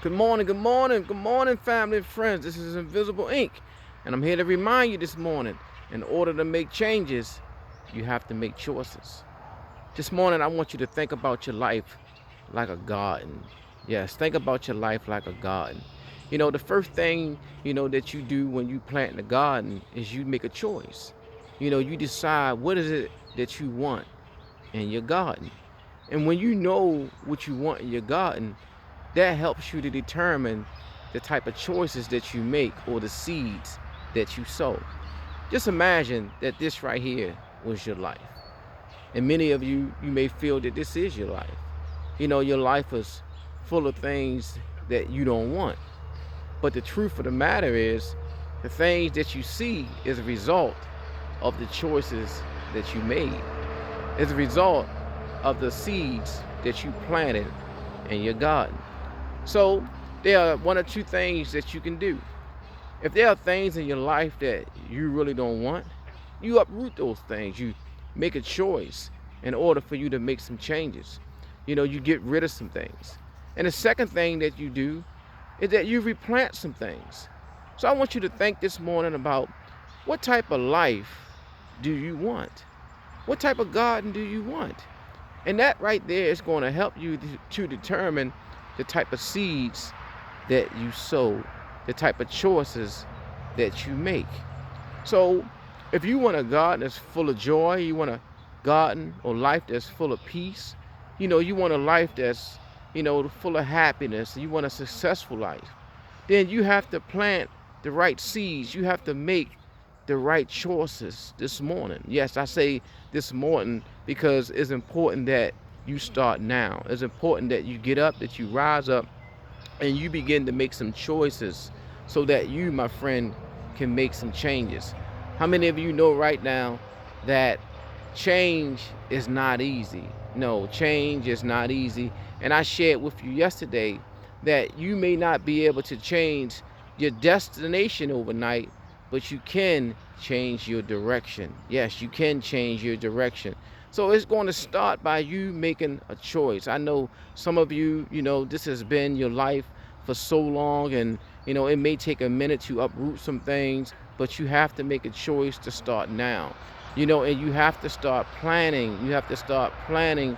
Good morning, good morning, good morning, family and friends. This is Invisible Ink, and I'm here to remind you this morning in order to make changes, you have to make choices. This morning, I want you to think about your life like a garden. Yes, think about your life like a garden. The first thing, that you do when you plant in the garden is you make a choice. You decide what is it that you want in your garden. And when you know what you want in your garden, that helps you to determine the type of choices that you make or the seeds that you sow. Just imagine that this right here was your life. And many of you, you may feel that this is your life. Your life is full of things that you don't want. But the truth of the matter is, the things that you see is a result of the choices that you made. It's a result of the seeds that you planted in your garden. So there are one or two things that you can do. If there are things in your life that you really don't want, you uproot those things. You make a choice in order for you to make some changes. You get rid of some things. And the second thing that you do is that you replant some things. So I want you to think this morning about what type of life do you want? What type of garden do you want? And that right there is going to help you to determine the type of seeds that you sow, the type of choices that you make. So if you want a garden that's full of joy, you want a garden or life that's full of peace, you want a life that's, full of happiness, you want a successful life, then you have to plant the right seeds. You have to make the right choices this morning. Yes, I say this morning because it's important that you start now. It's important that you get up, that you rise up, and you begin to make some choices so that you, my friend, can make some changes. How many of you know right now that change is not easy? No, change is not easy. And I shared with you yesterday that you may not be able to change your destination overnight, but you can change your direction. Yes, you can change your direction. So it's going to start by you making a choice. I know some of you, this has been your life for so long, and it may take a minute to uproot some things, but you have to make a choice to start now. And you have to start planning. You have to start planting,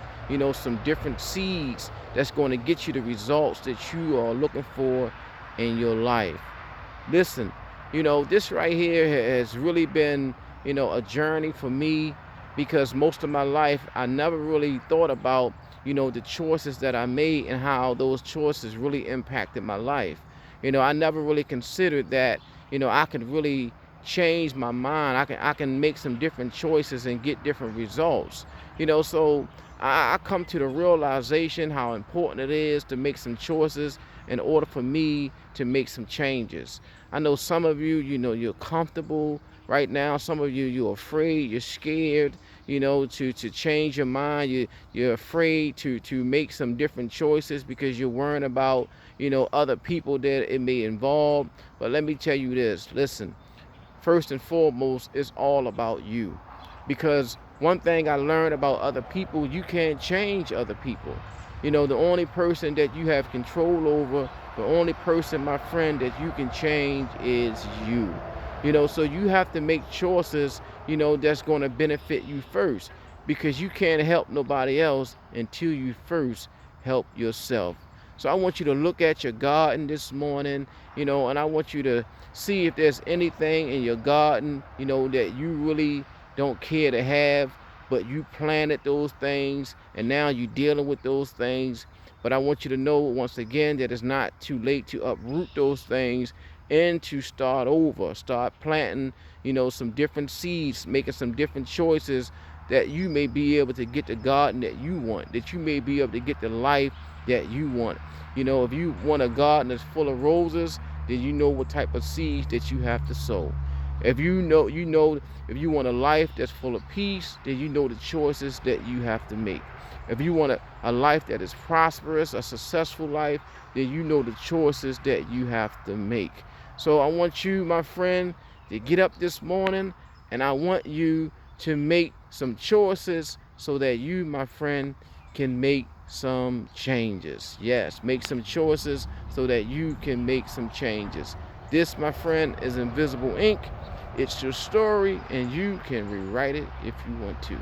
some different seeds that's going to get you the results that you are looking for in your life. Listen, this right here has really been, a journey for me because most of my life I never really thought about, the choices that I made and how those choices really impacted my life. I never really considered that, I could really change my mind. I can make some different choices and get different results. So I come to the realization how important it is to make some choices in order for me to make some changes. I know some of you, you're comfortable right now. Some of you, you're afraid, you're scared, to change your mind. You're afraid to make some different choices because you're worrying about, other people that it may involve. But let me tell you this, listen, first and foremost, it's all about you. Because one thing I learned about other people, you can't change other people. The only person that you have control over, the only person, my friend, that you can change is you. So you have to make choices, that's going to benefit you first, because you can't help nobody else until you first help yourself. So I want you to look at your garden this morning, and I want you to see if there's anything in your garden, that you really don't care to have, but you planted those things and now you're dealing with those things. But I want you to know once again that it's not too late to uproot those things and to start over, start planting, some different seeds, making some different choices that you may be able to get the garden that you want, that you may be able to get the life that you want. If you want a garden that's full of roses, then you know what type of seeds that you have to sow. If if you want a life that's full of peace, then you know the choices that you have to make. If you want a life that is prosperous, a successful life, then you know the choices that you have to make. So I want you, my friend, to get up this morning, and I want you to make some choices so that you, my friend, can make some changes. Yes, make some choices so that you can make some changes. This, my friend, is Invisible Ink. It's your story, and you can rewrite it if you want to.